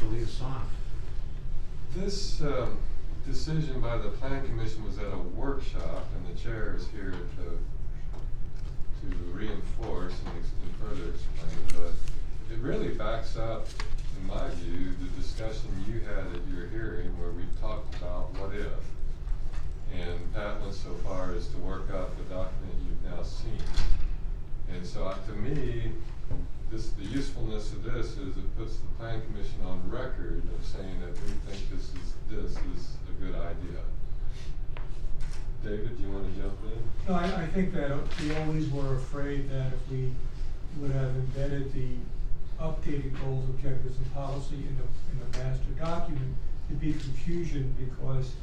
to lead us off? This decision by the Plan Commission was at a workshop, and the chair is here to reinforce and further explain, but it really backs up, in my view, the discussion you had at your hearing where we talked about what if. And Pat went so far as to work out the document you've now seen. And so to me, the usefulness of this is it puts the Plan Commission on record of saying that we think this is a good idea. David, do you want to jump in? No, I think that we always were afraid that if we would have embedded the updated goals, objectives, and policy in the master document, there'd be confusion because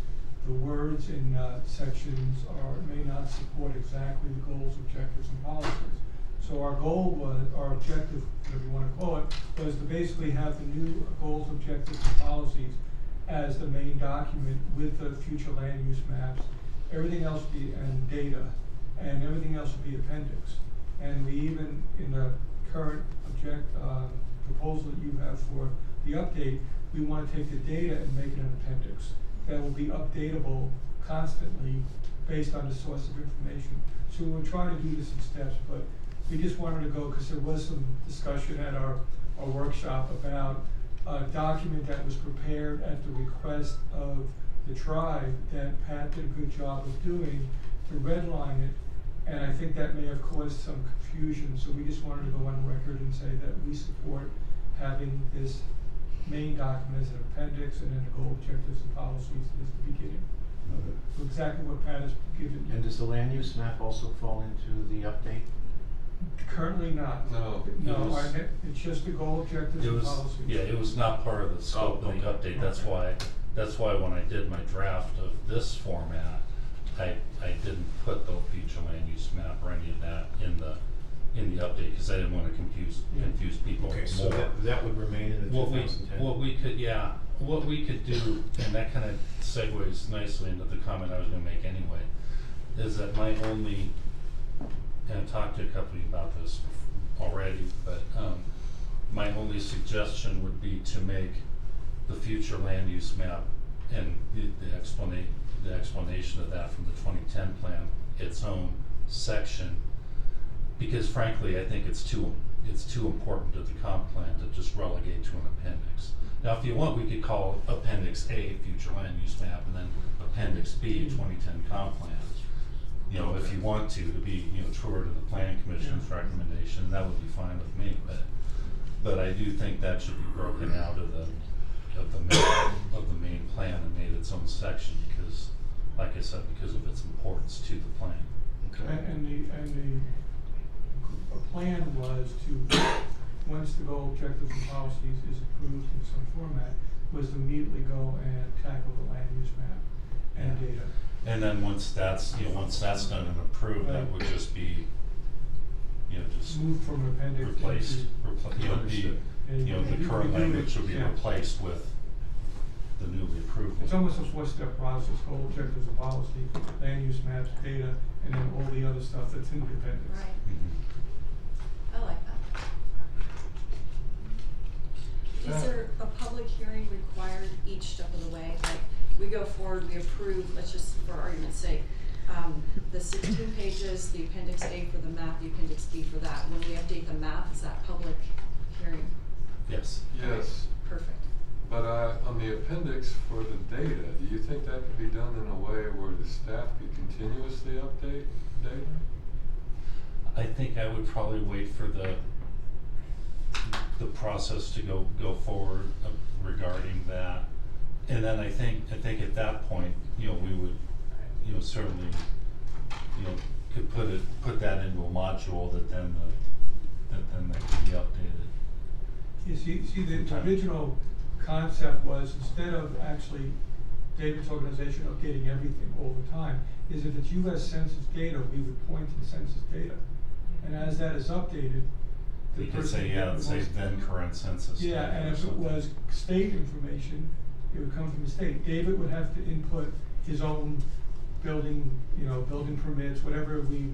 the words in sections may not support exactly the goals, objectives, and policies. So our goal was, our objective, whatever you want to call it, was to basically have the new goals, objectives, and policies as the main document with the future land use maps, everything else be, and data, and everything else would be appendix. And we even, in the current proposal that you have for the update, we want to take the data and make it an appendix that will be updatable constantly based on the source of information. So we were trying to do this in steps, but we just wanted to go, because there was some discussion at our workshop about a document that was prepared at the request of the tribe that Pat did a good job of doing to redline it, and I think that may have caused some confusion, so we just wanted to go on record and say that we support having this main document as an appendix and then the goal, objectives, and policies as the beginning. So exactly what Pat has given you. And does the land use map also fall into the update? Currently not. No. No, it's just the goal, objectives, and policies. Yeah, it was not part of the scope of the update. That's why when I did my draft of this format, I didn't put the future land use map or any of that in the update because I didn't want to confuse people Okay, more. so that would remain in the 2010. What we could do, and that kind of segues nicely into the comment I was going to make anyway, is that my only, and I've talked to a couple of you about this already, but my only suggestion would be to make the future land use map and the explanation of that from the 2010 plan its own section, because frankly I think it's too important to the comp plan to just relegate to an appendix. Now if you want, we could call Appendix A future land use map and then Appendix B 2010 comp plan. You know, if you want to be, you know, truer to the Plan Commission's recommendation, that would be fine with me. But I do think that should be broken out of the main plan and made its own section because, like I said, because of its importance to the plan. Okay. And the plan was to, once the goal, objectives, and policies is approved in some format, was to immediately go and tackle the land use map and data. And then once that's done and approved, that would just be, you know, just moved from appendix replaced. Understood. The current language would be replaced with the newly approved. It's almost a four-step process: goal, objectives, and policy, land use maps, data, and then all the other stuff that's in the appendix. Right. Mm-hmm. I like that. Is there a public hearing required each step of the way? Like, we go forward, we approve, let's just, for argument's sake, the 16 pages, the Appendix A for the map, the Appendix B for that. When we update the map, is that public hearing? Yes. Yes. Perfect. But on the appendix for the data, do you think that could be done in a way where the staff could continuously update data? I think I would probably wait for the process to go forward regarding that, and then I think at that point, you know, we would, you know, certainly, you know, could put that into a module that then that could be updated. You see the original concept was, instead of actually David's organization updating everything all the time, is if it's U.S. Census data, we would point to the census data. And as that is updated, We could say, say then current census. Yeah, and if it was state information, it would come from the state. David would have to input his own building, you know, building permits, whatever we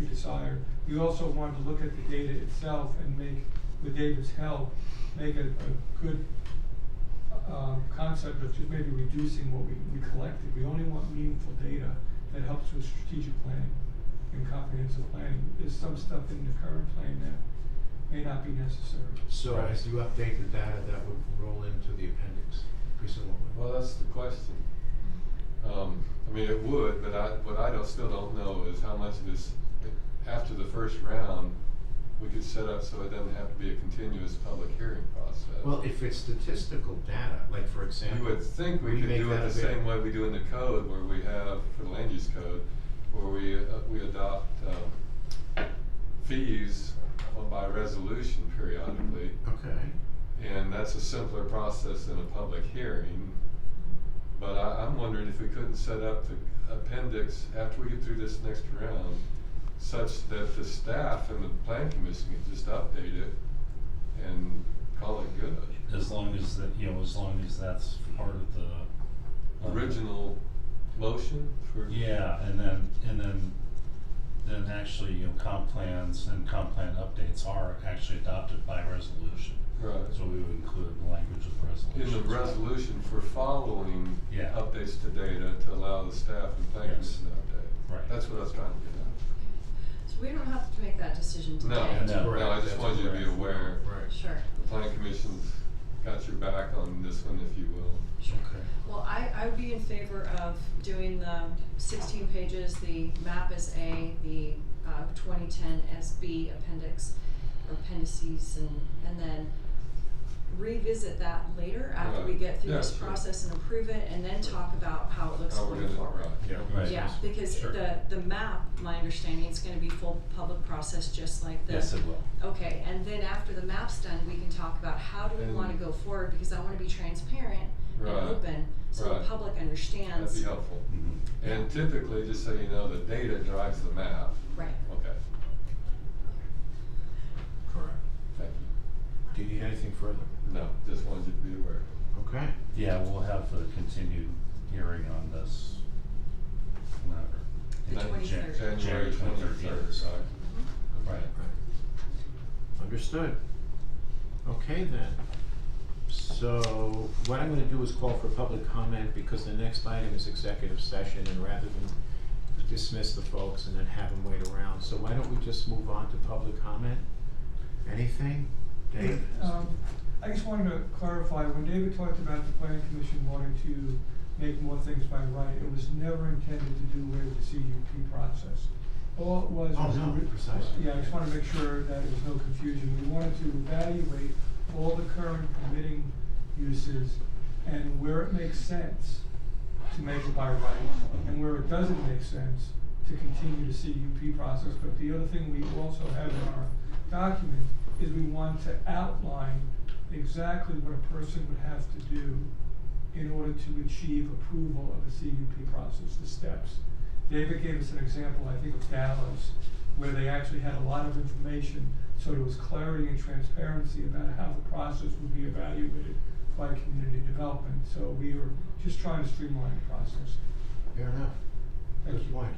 desire. We also wanted to look at the data itself and make, with David's help, make a good concept of just maybe reducing what we collected. We only want meaningful data that helps with strategic planning and comprehensive planning. There's some stuff in the current plan that may not be necessary. So Right. as you update the data, that would roll into the appendix, presumably. Well, that's the question. I mean, it would, but what I still don't know is how much of this, after the first round, we could set up so it doesn't have to be a continuous public hearing process. Well, if it's statistical data, like for example. You would think we could make do it that the avail- same way we do in the code, where we have, for the land use code, where we adopt, fees by resolution periodically. Okay. And that's a simpler process than a public hearing. But I'm wondering if we couldn't set up the appendix after we get through this next round, such that the staff and the plan commission can just update it and call it good. As long as that, as long as that's part of the. Original motion for. Yeah, and then actually, comp plans and comp plan updates are actually adopted by resolution. Right. So we would include the language of the resolution. In the resolution for following Yeah. updates to data to allow the staff and plan Yes. commission to update. Right. That's what I was trying to get So we don't have to make that decision today. at. No. No, I just That's wanted you to be correct. aware. Right. Sure. The plan commission's got your back on this one, if you will. Sure. Okay. Well, I would be in favor of doing the 16 pages, the map as A, the 2010 SB appendix, or appendices, and then revisit that later after we Right. get through Yeah, this sure. process and approve it, and then talk about how it looks How we're going gonna, forward. right. Yeah. Right. Yeah, because Sure. the map, my understanding, it's gonna be full public process, just like the. Yes, it will. Okay, and then after the map's done, we can talk about how do we And- wanna go forward, because I wanna be transparent and Right. open, so the Right. public understands. That'd be helpful. Mhm. And typically, just so you know, the data drives the map. Right. Okay, Correct. thank you. Do you need anything further? No, just wanted you to be aware. Okay. Yeah, we'll have a continued hearing on this whenever. The Jan- 23rd. January 23rd, yes. right? Mhm. Right. Understood. Okay then. So what I'm gonna do is call for public comment, because the next item is executive session, and rather than dismiss the folks and then have them wait around, so why don't we just move on to public comment? Anything? Dave? I just wanted to clarify, when David talked about the planning commission wanting to make more things by right, it was never intended to do away with the CUP process. All it was. Oh, no, precisely. Yeah, I just wanna make sure that there was no confusion. We wanted to evaluate all the current permitting uses and where it makes sense to make it by right, and where it doesn't make sense to continue the CUP process. But the other thing we also have in our document is we want to outline exactly what a person would have to do in order to achieve approval of the CUP process, the steps. David gave us an example, I think, of Dallas, where they actually had a lot of information, so there was clarity and transparency about how the process would be evaluated by community development. So we were just trying to streamline the process. Fair enough. Thank Good you. point.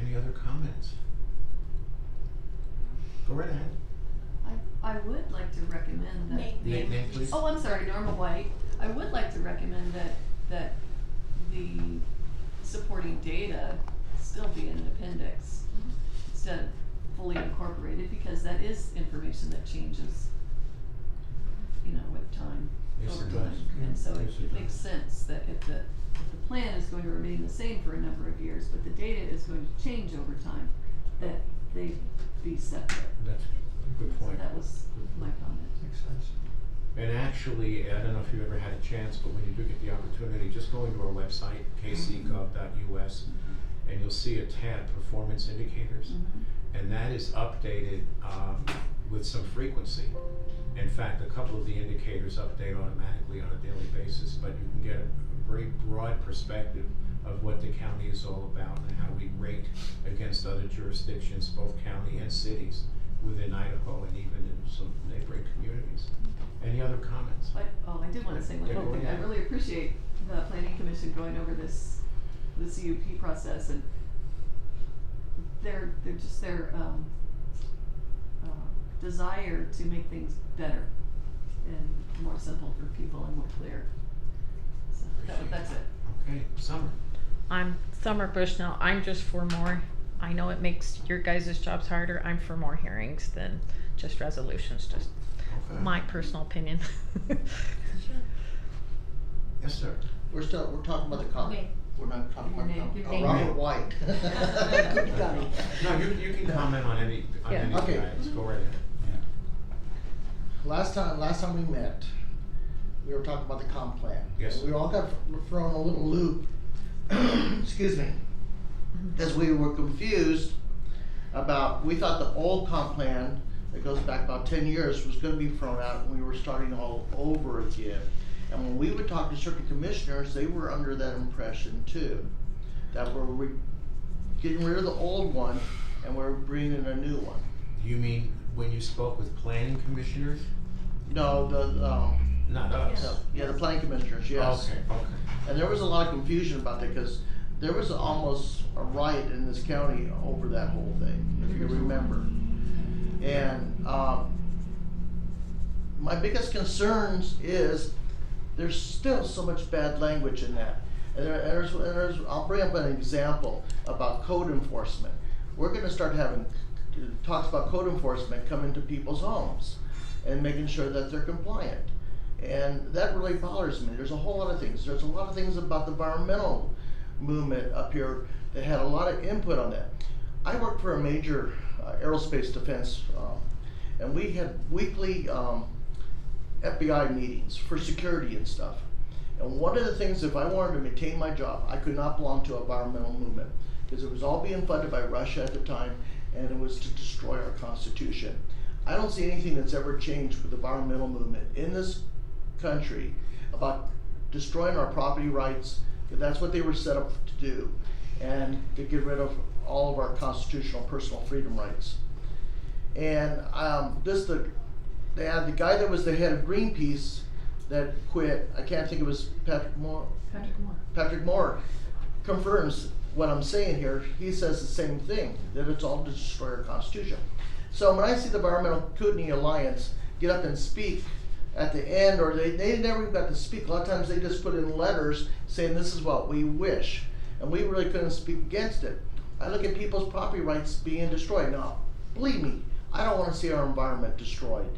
Any other comments? Go right ahead. I would like to recommend that. Name, please. Oh, I'm sorry, Norma White. I would like to recommend that the supporting data still be in an appendix instead of fully incorporated, because that is information that changes, with time, Yes, over it time. does. And so Yes, it it makes does. sense that if the plan is going to remain the same for a number of years, but the data is going to change over time, that they be separate. That's a good So point. that was my comment. Makes sense. And actually, I don't know if you ever had a chance, but when you do get the opportunity, just go into our website, kcgov.us, and you'll see a tab, Performance Indicators. And that is updated with some frequency. In fact, a couple of the indicators update automatically on a daily basis, but you can get a very broad perspective of what the county is all about and how we rate against other jurisdictions, both county and cities, within Idaho and even in some neighboring communities. Any other comments? I did wanna say one Yeah, more go thing. I ahead. really appreciate the planning commission going over the CUP process, and their desire to make things better and more simple for people and more clear. I'm Summer Bushnell. I'm just for more. I know it makes your guys' jobs harder. I'm for more hearings than just resolutions, just Okay. my personal opinion. Yes, sir. We're talking about the comp. Okay. We're not talking about the Your comp. name, your Oh, name. Robert White. Kootenai County. No, you can comment on any Yeah. Okay. items, go right ahead. Last time we met, we were talking about the comp plan. Yes. And we all got thrown a little loop, excuse me, because we were confused about, we thought the old comp plan that goes back about 10 years was gonna be thrown out and we were starting all over again. And when we would talk to certain commissioners, they were under that impression too, that we're getting rid of the old one and we're bringing a new one. You mean when you spoke with planning commissioners? No, Not us. no, yeah, the planning commissioners, yes. Okay, okay. And there was a lot of confusion about that, cause there was almost a riot in this county over that whole thing, if you remember. And, my biggest concerns is there's still so much bad language in that. And there's, I'll bring up an example about code enforcement. We're gonna start having talks about code enforcement come into people's homes and making sure that they're compliant. And that really bothers me. There's a whole lot of things. There's a lot of things about the environmental movement up here that had a lot of input on that. I worked for a major aerospace defense, and we had weekly FBI meetings for security and stuff. And one of the things, if I wanted to maintain my job, I could not belong to an environmental movement because it was all being funded by Russia at the time, and it was to destroy our Constitution. I don't see anything that's ever changed with the environmental movement in this country about destroying our property rights, because that's what they were set up to do, and to get rid of all of our constitutional personal freedom rights. And they had the guy that was the head of Greenpeace that quit, I can't think of his, Patrick Moore, confirms what I'm saying here. He says the same thing, that it's all to destroy our Constitution. So when I see the Environmental Kootenai Alliance get up and speak at the end, or they never even got to speak, a lot of times they just put in letters saying this is what we wish, and we really couldn't speak against it. I look at people's property rights being destroyed. Now, believe me, I don't want to see our environment destroyed,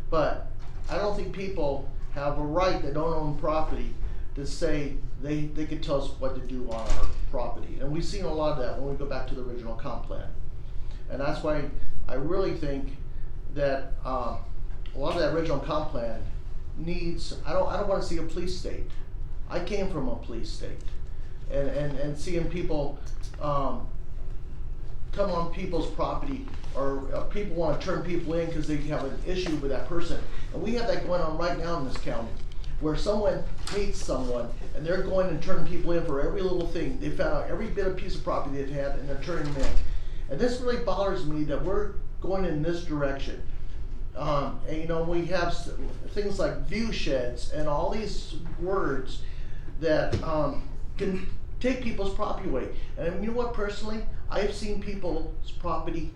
but I don't think people have a right that don't own property to say they could tell us what to do on our property. And we've seen a lot of that when we go back to the original comp plan. And that's why I really think that a lot of that original comp plan needs, I don't want to see a police state. I came from a police state. And seeing people come on people's property, or people want to turn people in because they have an issue with that person. And we have that going on right now in this county, where someone hates someone and they're going and turning people in for every little thing. They found out every bit of piece of property they've had and they're turning them in. And this really bothers me that we're going in this direction. And you know, we have things like view sheds and all these words that can take people's property away. And you know what, personally, I've seen people's property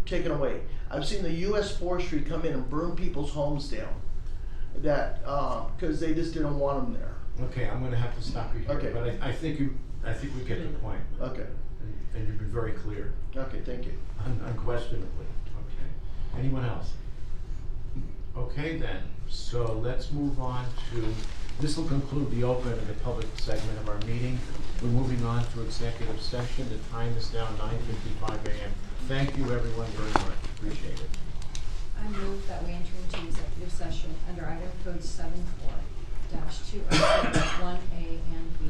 taken away. I've seen the U.S. Forestry come in and burn people's homes down, that because they just didn't want them there. Okay, I'm gonna have to stop you here, Okay. but I think we get the point. Okay. And you've been very clear, Okay, thank you. unquestionably. Okay. Anyone else? Okay then, so let's move on to, this will conclude the open and the public segment of our meeting. We're moving on to executive session. The time is now 9:55 a.m. Thank you everyone very much, appreciate it. I move that we enter into executive session under Idaho Code 74-207(1)A and B